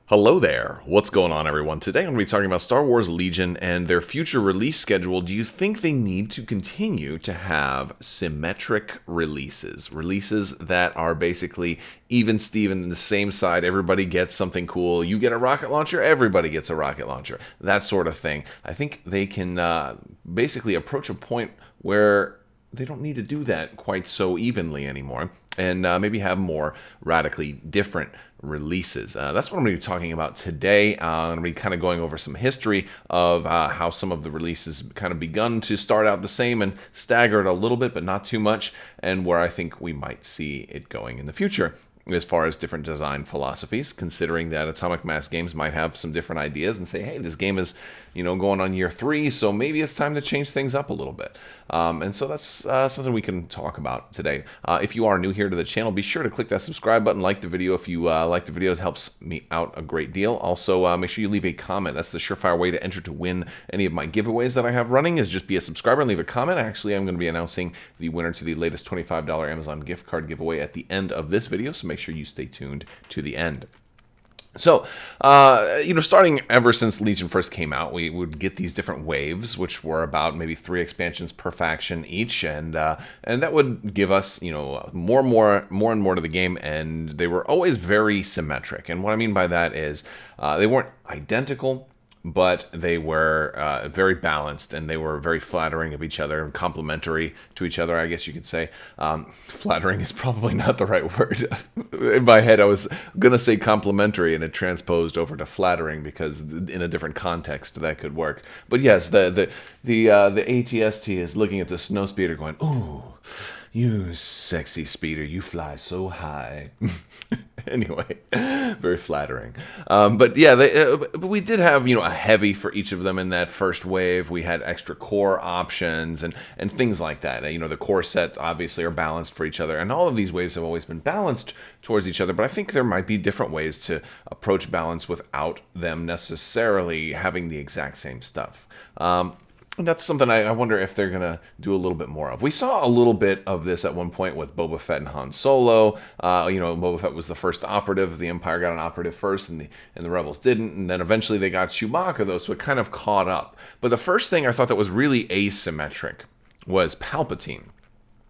Hello there. What's going on, everyone? Today I'm going to be talking about Star Wars Legion and their future release schedule. Do you think they need to continue to have symmetric releases? Releases that are basically even Steven on the same side. Everybody gets something cool. You get a rocket launcher, everybody gets a rocket launcher. That sort of thing. I think they can basically approach a point where they don't need to do that quite so evenly anymore, and maybe have more radically different releases. That's what I'm going to be talking about today. I'm going to be kind of going over some history of how some of the releases kind of begun to start out the same and staggered a little bit, but not too much, and where I think we might see it going in the future as far as different design philosophies, considering that Atomic Mass Games might have some different ideas and say, hey, this game is, going on year 3, so maybe it's time to change things up a little bit. And so that's something we can talk about today. If you are new here to the channel, be sure to click that subscribe button, like the video if you like the video. It helps me out a great deal. Also, make sure you leave a comment. That's the surefire way to enter to win any of my giveaways that I have running, is just be a subscriber and leave a comment. Actually, I'm going to be announcing the winner to the latest $25 Amazon gift card giveaway at the end of this video, so make sure you stay tuned to the end. So, starting ever since Legion first came out, we would get these different waves, which were about maybe 3 expansions per faction each, and that would give us, more and more to the game, and they were always very symmetric. And what I mean by that is they weren't identical, but they were very balanced, and they were very flattering of each other and complementary to each other, I guess you could say. Flattering is probably not the right word. In my head, I was going to say complimentary, and it transposed over to flattering because in a different context that could work. But yes, the ATST is looking at the snow speeder going, ooh, you sexy speeder, you fly so high. Anyway, very flattering. But yeah, but we did have, a heavy for each of them in that first wave. We had extra core options and things like that. The core sets obviously are balanced for each other, and all of these waves have always been balanced towards each other, but I think there might be different ways to approach balance without them necessarily having the exact same stuff. And that's something I wonder if they're going to do a little bit more of. We saw a little bit of this at one point with Boba Fett and Han Solo. Boba Fett was the first operative. The Empire got an operative first, and the Rebels didn't. And then eventually they got Chewbacca, though, so it kind of caught up. But the first thing I thought that was really asymmetric was Palpatine.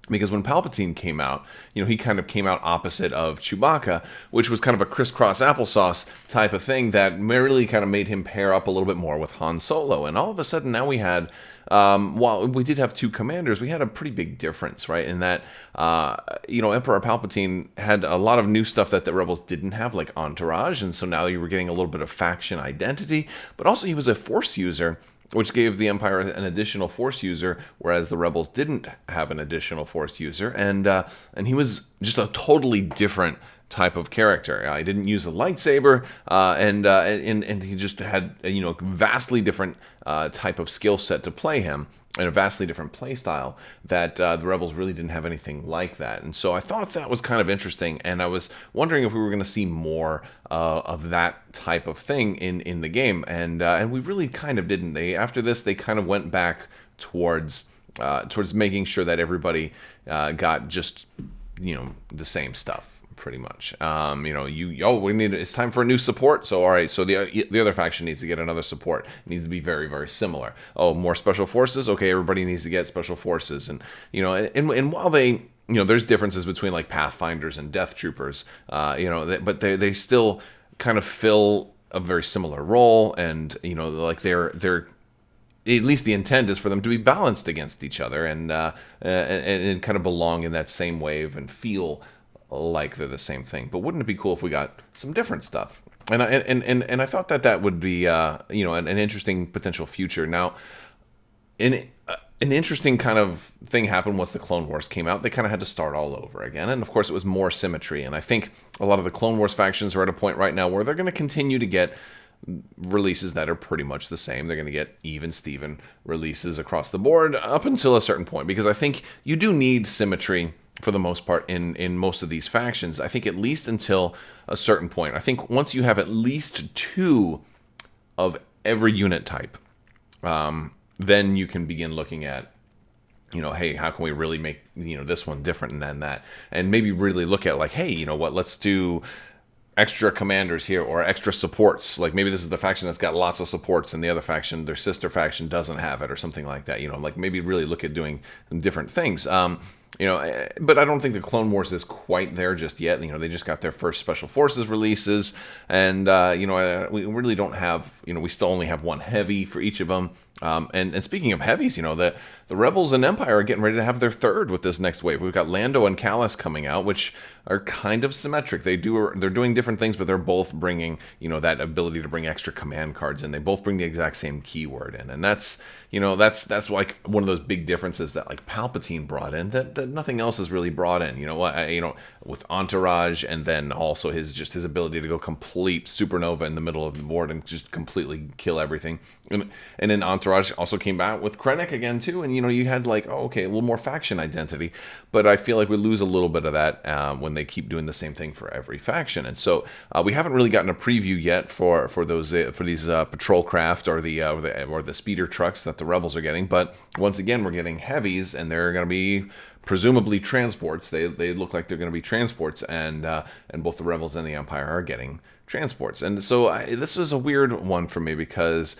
Because when Palpatine came out, he kind of came out opposite of Chewbacca, which was kind of a crisscross applesauce type of thing that really kind of made him pair up a little bit more with Han Solo. And all of a sudden now we had, while we did have 2 commanders, we had a pretty big difference, right? In that, Emperor Palpatine had a lot of new stuff that the Rebels didn't have, like Entourage. And so now you were getting a little bit of faction identity, but also he was a Force user, which gave the Empire an additional Force user, whereas the Rebels didn't have an additional Force user, and he was just a totally different type of character. He didn't use a lightsaber, and he just had a vastly different type of skill set to play him, and a vastly different play style that the Rebels really didn't have anything like that. And so I thought that was kind of interesting, and I was wondering if we were going to see more of that type of thing in the game, and we really kind of didn't. After this, they kind of went back towards making sure that everybody got just the same stuff. Pretty much, we need. It's time for a new support. So all right, so the other faction needs to get another support. It needs to be very, very similar. Oh, more special forces. Okay, everybody needs to get special forces, and and while they, there's differences between like Pathfinders and Death Troopers, but they still kind of fill a very similar role, and like they're at least the intent is for them to be balanced against each other, and kind of belong in that same wave and feel like they're the same thing. But wouldn't it be cool if we got some different stuff? And I thought that would be an interesting potential future. Now, an interesting kind of thing happened once the Clone Wars came out. They kind of had to start all over again, and of course it was more symmetry. And I think a lot of the Clone Wars factions are at a point right now where they're going to continue to get releases that are pretty much the same. They're going to get even Steven releases across the board up until a certain point, because I think you do need symmetry for the most part in most of these factions. I think at least until a certain point. I think once you have at least 2 of every unit type, then you can begin looking at, hey, how can we really make, this one different than that? And maybe really look at like, hey, let's do extra commanders here or extra supports. Like maybe this is the faction that's got lots of supports and the other faction, their sister faction, doesn't have it or something like that. Like maybe really look at doing different things. But I don't think the Clone Wars is quite there just yet. They just got their first Special Forces releases, and we really don't have. We still only have one heavy for each of them. And speaking of heavies, the Rebels and Empire are getting ready to have their third with this next wave. We've got Lando and Callus coming out, which are kind of symmetric. They're doing different things, but they're both bringing that ability to bring extra command cards in. They both bring the exact same keyword in, and that's like one of those big differences that like Palpatine brought in that nothing else has really brought in. With Entourage, and then also his ability to go complete supernova in the middle of the board and just completely kill everything. And then Entourage also came back with Krennic again too, and you had like, a little more faction identity, but I feel like we lose a little bit of that when they keep doing the same thing for every faction. And so we haven't really gotten a preview yet for these patrol craft or the speeder trucks that the Rebels are getting. But once again, we're getting heavies, and they're going to be presumably transports. They look like they're going to be transports, and both the Rebels and the Empire are getting transports. And so this is a weird one for me because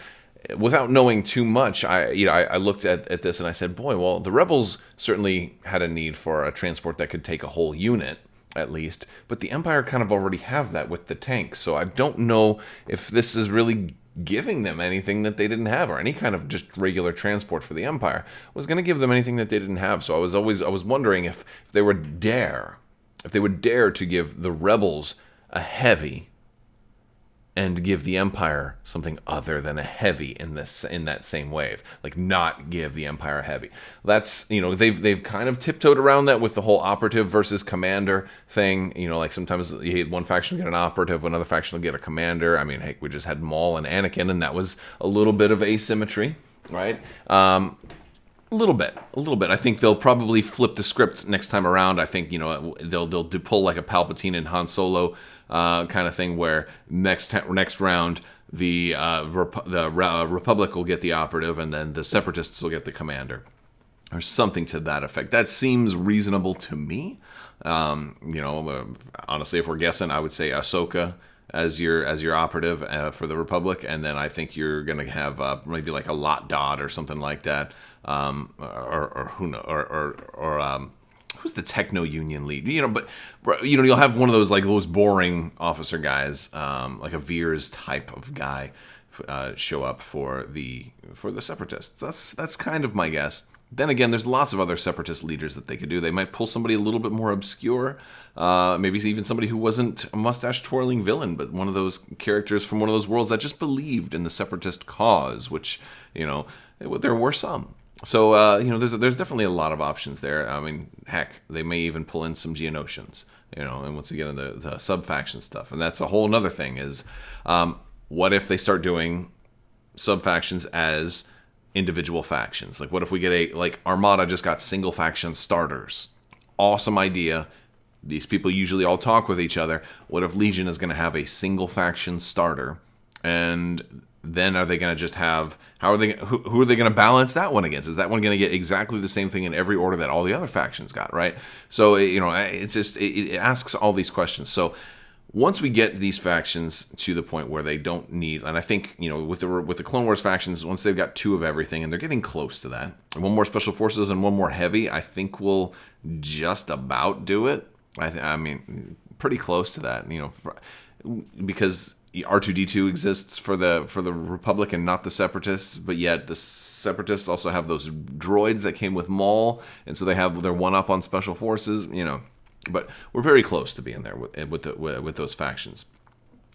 without knowing too much, I looked at this and I said, boy, well, the Rebels certainly had a need for a transport that could take a whole unit at least, but the Empire kind of already have that with the tanks. So I don't know if this is really giving them anything that they didn't have, or any kind of just regular transport for the Empire was going to give them anything that they didn't have. So I was wondering if they would dare to give the Rebels a heavy and give the Empire something other than a heavy in that same wave. Like not give the Empire a heavy. That's, they've kind of tiptoed around that with the whole operative versus commander thing. Like sometimes one faction will get an operative, another faction will get a commander. I mean, heck, we just had Maul and Anakin, and that was a little bit of asymmetry, right? A little bit. I think they'll probably flip the script next time around. I think they'll pull like a Palpatine and Han Solo kind of thing, where next round the Republic will get the operative, and then the Separatists will get the commander, or something to that effect. That seems reasonable to me. Honestly, if we're guessing, I would say Ahsoka as your operative for the Republic, and then I think you're gonna have maybe like a Lot Dot or something like that, or who knows, or who's the Techno Union lead? But you'll have one of those like those boring officer guys, like a Veers type of guy, show up for the Separatists. That's kind of my guess. Then again, there's lots of other Separatist leaders that they could do. They might pull somebody a little bit more obscure, maybe even somebody who wasn't a mustache-twirling villain, but one of those characters from one of those worlds that just believed in the Separatist cause, which, there were some. So, there's definitely a lot of options there. I mean, heck, they may even pull in some Geonosians, and once we get into the sub-faction stuff. And that's a whole other thing is, what if they start doing sub-factions as individual factions? Like, what if we get Armada just got single faction starters? Awesome idea. These people usually all talk with each other. What if Legion is going to have a single faction starter? And then are they going to just have, who are they going to balance that one against? Is that one going to get exactly the same thing in every order that all the other factions got, right? So, it's just, it asks all these questions. So once we get these factions to the point where they don't need, and I think, with the Clone Wars factions, once they've got two of everything, and they're getting close to that, and one more Special Forces and one more heavy, I think we'll just about do it. I mean, pretty close to that, because R2-D2 exists for the Republic and not the Separatists, but yet the Separatists also have those droids that came with Maul, and so they have their one-up on Special Forces, But we're very close to being there with those factions.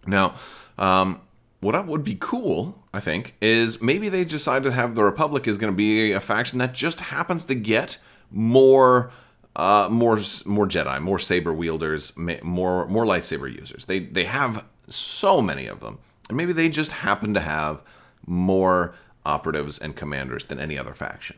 Now, what would be cool, I think, is maybe they decide to have the Republic is going to be a faction that just happens to get more Jedi, more saber wielders, more lightsaber users. They have so many of them, and maybe they just happen to have more operatives and commanders than any other faction.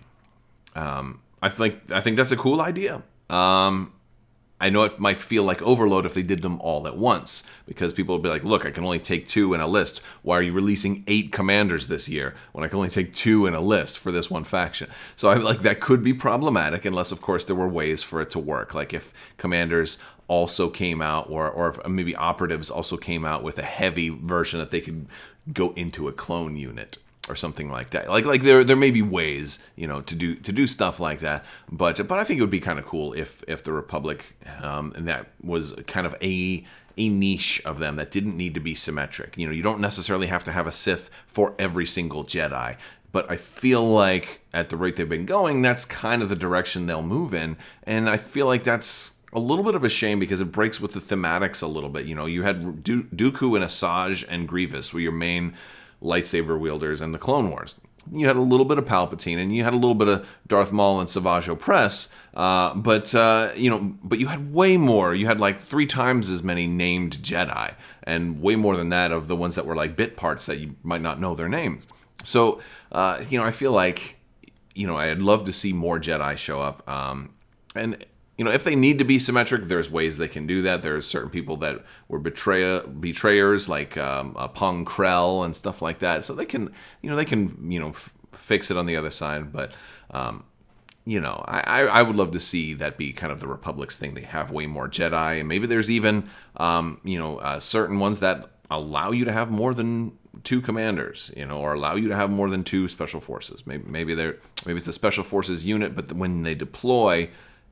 I think that's a cool idea. I know it might feel like overload if they did them all at once, because people would be like, look, I can only take 2 in a list. Why are you releasing 8 commanders this year when I can only take 2 in a list for this one faction? So I that could be problematic, unless, of course, there were ways for it to work. Like if commanders also came out, or if maybe operatives also came out with a heavy version that they could go into a clone unit or something like that. Like there may be ways, to do stuff like that. But I think it would be kind of cool if the Republic, and that was kind of a niche of them that didn't need to be symmetric. You don't necessarily have to have a Sith for every single Jedi. But I feel like at the rate they've been going, that's kind of the direction they'll move in. And I feel like that's a little bit of a shame because it breaks with the thematics a little bit. You had Dooku and Asajj and Grievous were your main lightsaber wielders in the Clone Wars. You had a little bit of Palpatine, and you had a little bit of Darth Maul and Savage Opress, but you had way more. You had like 3 times as many named Jedi, and way more than that of the ones that were like bit parts that you might not know their names. So, I feel like, I'd love to see more Jedi show up, and if they need to be symmetric, there's ways they can do that. There's certain people that were betrayers, like Pong Krell and stuff like that. So they can fix it on the other side. But I would love to see that be kind of the Republic's thing. They have way more Jedi, and maybe there's even certain ones that allow you to have more than 2 commanders, or allow you to have more than 2 special forces. Maybe it's a special forces unit, but when they deploy,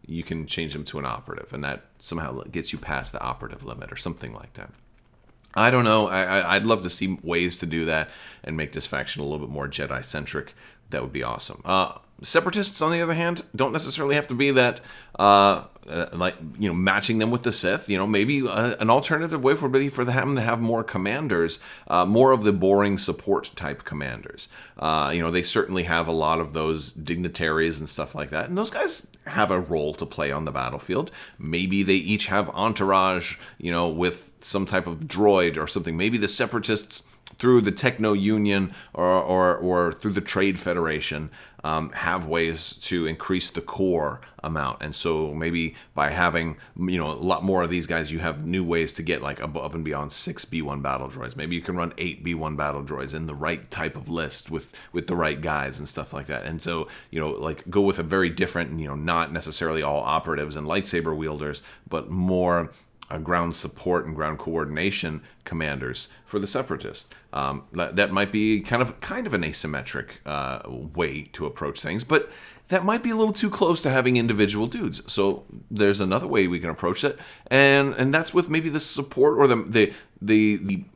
you can change them to an operative, and that somehow gets you past the operative limit or something like that. I don't know. I'd love to see ways to do that and make this faction a little bit more Jedi-centric. That would be awesome. Separatists, on the other hand, don't necessarily have to be that, matching them with the Sith. Maybe an alternative way would be for them to have more commanders, more of the boring support type commanders. They certainly have a lot of those dignitaries and stuff like that, and those guys have a role to play on the battlefield. Maybe they each have entourage, with some type of droid or something. Maybe the Separatists, through the Techno Union or through the Trade Federation, have ways to increase the core amount. And so maybe by having a lot more of these guys, you have new ways to get like above and beyond 6 B1 battle droids. Maybe you can run 8 B1 battle droids in the right type of list with the right guys and stuff like that. And so go with a very different, not necessarily all operatives and lightsaber wielders, but more ground support and ground coordination commanders for the Separatists. That might be kind of an asymmetric way to approach things, but that might be a little too close to having individual dudes. So there's another way we can approach it, and that's with maybe the support or the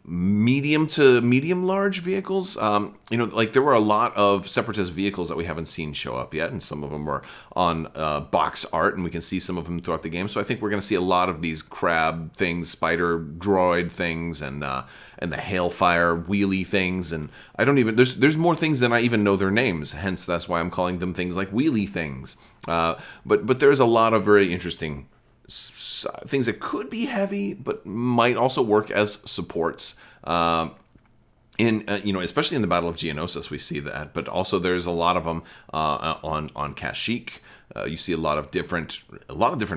medium to medium large vehicles. There were a lot of Separatist vehicles that we haven't seen show up yet, and some of them were on box art, and we can see some of them throughout the game. So I think we're going to see a lot of these crab things, spider droid things, and the hailfire wheelie things, and I don't even there's more things than I even know their names. Hence, that's why I'm calling them things like wheelie things. But there's a lot of very interesting things that could be heavy, but might also work as supports. Especially in the Battle of Geonosis, we see that. But also, there's a lot of them on Kashyyyk. You see a lot of different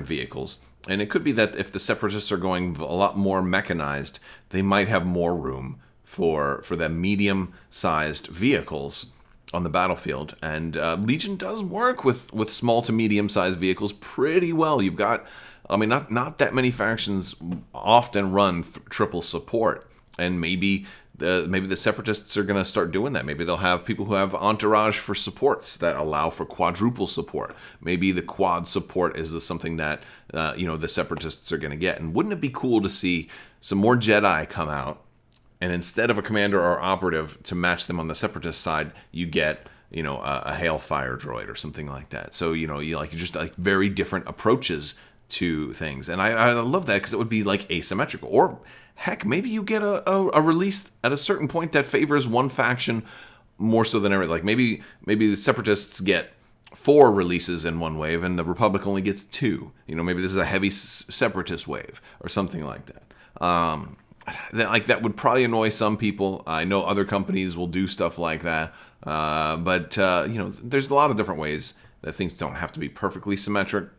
vehicles. And it could be that if the Separatists are going a lot more mechanized, they might have more room for the medium-sized vehicles on the battlefield. And Legion does work with small to medium-sized vehicles pretty well. You've got, not that many factions often run triple support, and maybe the Separatists are going to start doing that. Maybe they'll have people who have entourage for supports that allow for quadruple support. Maybe the quad support is something that the Separatists are going to get. And wouldn't it be cool to see some more Jedi come out, and instead of a commander or operative to match them on the Separatist side, you get a hailfire droid or something like that. So you just very different approaches to things, and I love that because it would be like asymmetrical. Or heck, maybe you get a release at a certain point that favors one faction more so than every. Like maybe the Separatists get 4 releases in one wave, and the Republic only gets 2. Maybe this is a heavy Separatist wave or something like that. That would probably annoy some people. I know other companies will do stuff like that, but there's a lot of different ways that things don't have to be perfectly symmetric.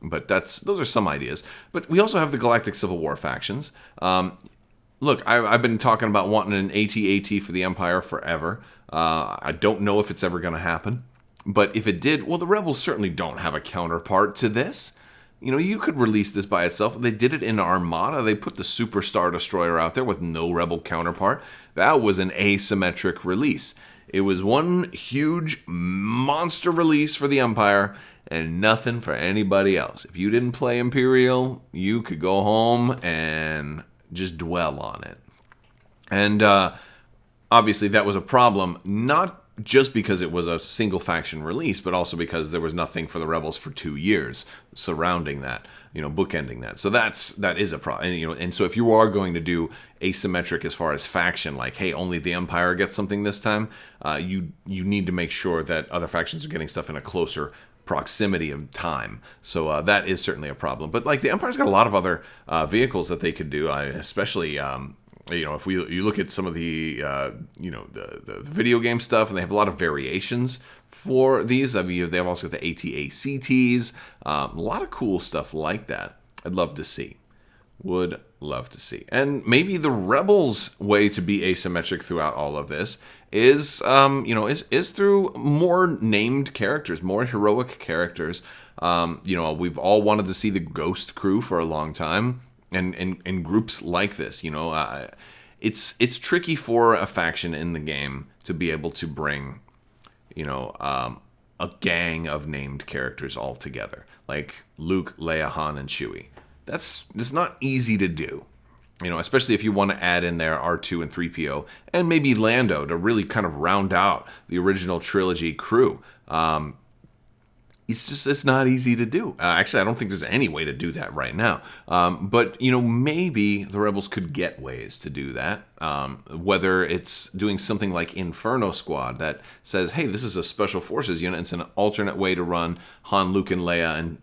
But those are some ideas. But we also have the Galactic Civil War factions. Look, I've been talking about wanting an AT-AT for the Empire forever. I don't know if it's ever going to happen. But if it did, well, the Rebels certainly don't have a counterpart to this. you could release this by itself. They did it in Armada. They put the Super Star Destroyer out there with no Rebel counterpart. That was an asymmetric release. It was one huge monster release for the Empire and nothing for anybody else. If you didn't play Imperial, you could go home and just dwell on it. And obviously that was a problem, not just because it was a single faction release, but also because there was nothing for the Rebels for 2 years surrounding that, bookending that. So that is a problem. And so if you are going to do asymmetric as far as faction, like, hey, only the Empire gets something this time, you need to make sure that other factions are getting stuff in a closer proximity of time. So that is certainly a problem. But like the Empire's got a lot of other vehicles that they could do, especially. If you look at some of the the video game stuff, and they have a lot of variations for these. I mean, they've also got the AT-ACTs, a lot of cool stuff like that. I'd love to see. Would love to see. And maybe the Rebels' way to be asymmetric throughout all of this is through more named characters, more heroic characters. We've all wanted to see the Ghost crew for a long time. And groups like this, it's tricky for a faction in the game to be able to bring, a gang of named characters all together, like Luke, Leia, Han, and Chewie. That's not easy to do, especially if you want to add in there R2 and 3PO and maybe Lando to really kind of round out the original trilogy crew. It's not easy to do. Actually, I don't think there's any way to do that right now. But maybe the Rebels could get ways to do that. Whether it's doing something like Inferno Squad that says, "Hey, this is a special forces unit. It's an alternate way to run Han, Luke, and Leia,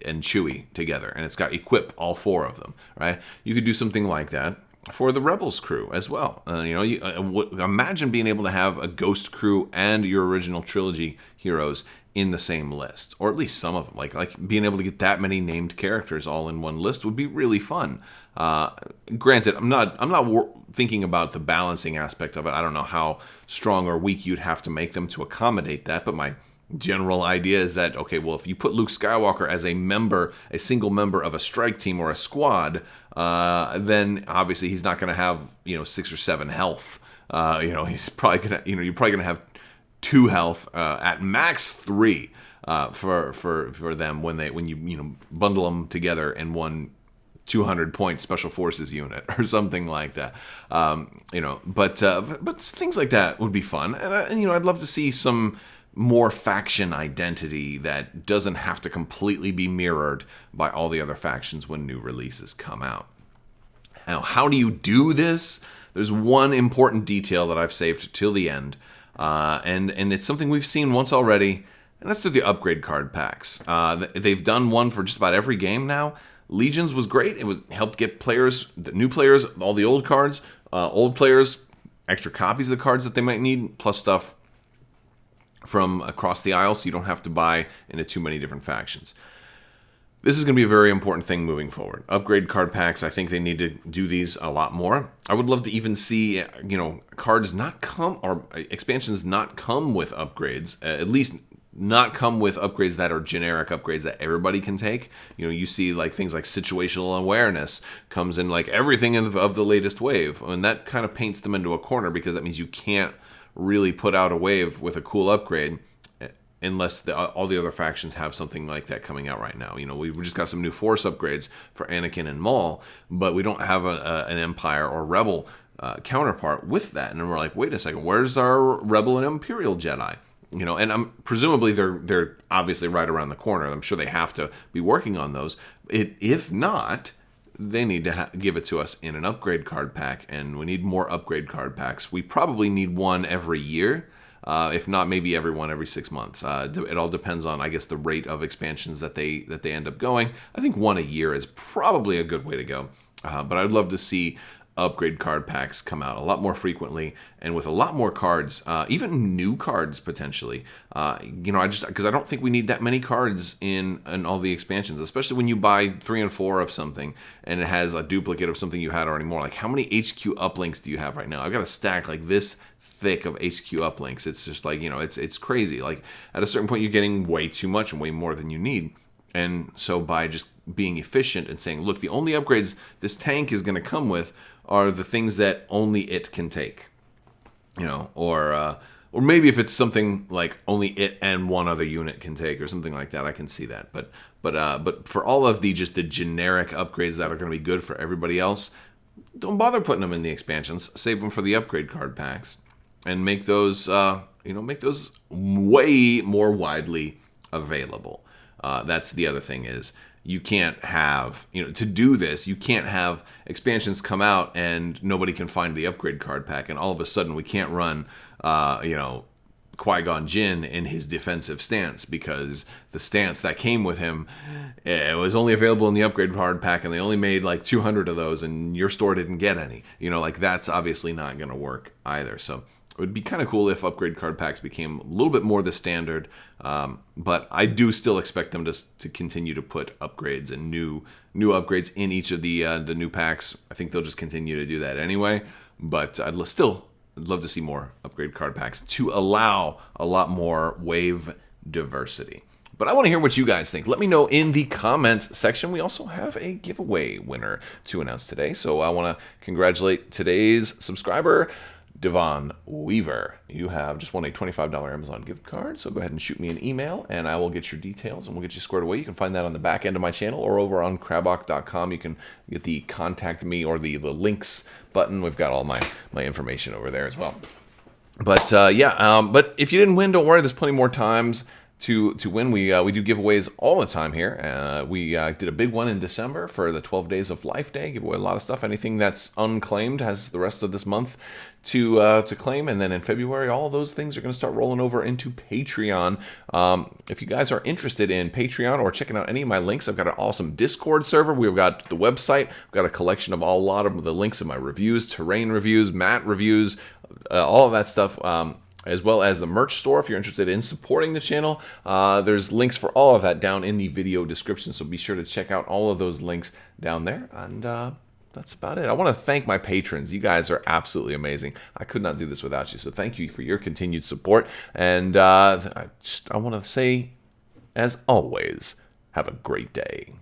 and Chewie together, and it's got equip all 4 of them." Right? You could do something like that for the Rebels crew as well. Imagine being able to have a Ghost crew and your original trilogy heroes in the same list, or at least some of them. Like being able to get that many named characters all in one list would be really fun. Granted, I'm not thinking about the balancing aspect of it. I don't know how strong or weak you'd have to make them to accommodate that, but my general idea is that, okay, well, if you put Luke Skywalker as a single member of a strike team or a squad, then obviously he's not going to have 6 or 7 health. He's probably gonna you're probably gonna have 2 health, at max 3 for them when you bundle them together in one 200-point special forces unit or something like that. But things like that would be fun, and I'd love to see some more faction identity that doesn't have to completely be mirrored by all the other factions when new releases come out. Now, how do you do this? There's one important detail that I've saved till the end, and it's something we've seen once already, and that's through the upgrade card packs. They've done one for just about every game now. Legions was great. It helped get players, the new players, all the old cards, old players, extra copies of the cards that they might need, plus stuff from across the aisle, so you don't have to buy into too many different factions. This is going to be a very important thing moving forward. Upgrade card packs, I think they need to do these a lot more. I would love to even see, cards not come, or expansions not come with upgrades, at least not come with upgrades that are generic upgrades that everybody can take. You see like things like situational awareness comes in like everything of the latest wave, and that kind of paints them into a corner, because that means you can't really put out a wave with a cool upgrade unless all the other factions have something like that coming out right now. We just got some new Force upgrades for Anakin and Maul, but we don't have an Empire or Rebel counterpart with that. And we're like, wait a second, where's our Rebel and Imperial Jedi? And presumably they're obviously right around the corner. I'm sure they have to be working on those. If not, they need to give it to us in an upgrade card pack, and we need more upgrade card packs. We probably need one every year, if not maybe every 6 months. It all depends on, I guess, the rate of expansions that they end up going. I think one a year is probably a good way to go, but I'd love to see upgrade card packs come out a lot more frequently and with a lot more cards, even new cards potentially. Because I don't think we need that many cards in all the expansions, especially when you buy 3 and 4 of something and it has a duplicate of something you had already more. Like, how many HQ uplinks do you have right now? I've got a stack like this thick of HQ uplinks. It's just like, it's crazy. Like, at a certain point, you're getting way too much and way more than you need. And so by just being efficient and saying, look, the only upgrades this tank is going to come with are the things that only it can take, or maybe if it's something like only it and one other unit can take or something like that, I can see that. But for all of the generic upgrades that are going to be good for everybody else, don't bother putting them in the expansions. Save them for the upgrade card packs and make those way more widely available. That's the other thing is you can't have, to do this, you can't have expansions come out and nobody can find the upgrade card pack, and all of a sudden we can't run, Qui-Gon Jinn in his defensive stance because the stance that came with him, it was only available in the upgrade card pack, and they only made like 200 of those, and your store didn't get any. That's obviously not going to work either. So it would be kind of cool if upgrade card packs became a little bit more the standard, but I do still expect them to continue to put upgrades and new upgrades in each of the new packs. I think they'll just continue to do that anyway, but I'd love to see more upgrade card packs to allow a lot more wave diversity. But I want to hear what you guys think. Let me know in the comments section. We also have a giveaway winner to announce today, so I want to congratulate today's subscriber, Devon Weaver. You have just won a $25 Amazon gift card, so go ahead and shoot me an email and I will get your details and we'll get you squared away. You can find that on the back end of my channel or over on Crabbok.com. You can get the contact me or the links button. We've got all my information over there as well. But but if you didn't win, don't worry, there's plenty more times to win. We do giveaways all the time here. We did a big one in December for the 12 Days of Life Day. Give away a lot of stuff. Anything that's unclaimed has the rest of this month to claim. And then in February, all of those things are going to start rolling over into Patreon. If you guys are interested in Patreon or checking out any of my links, I've got an awesome Discord server. We've got the website. I've got a collection of a lot of the links in my reviews, terrain reviews, mat reviews, all of that stuff. As well as the merch store if you're interested in supporting the channel. There's links for all of that down in the video description, so be sure to check out all of those links down there. And that's about it. I want to thank my patrons. You guys are absolutely amazing. I could not do this without you, so thank you for your continued support. And I want to say, as always, have a great day.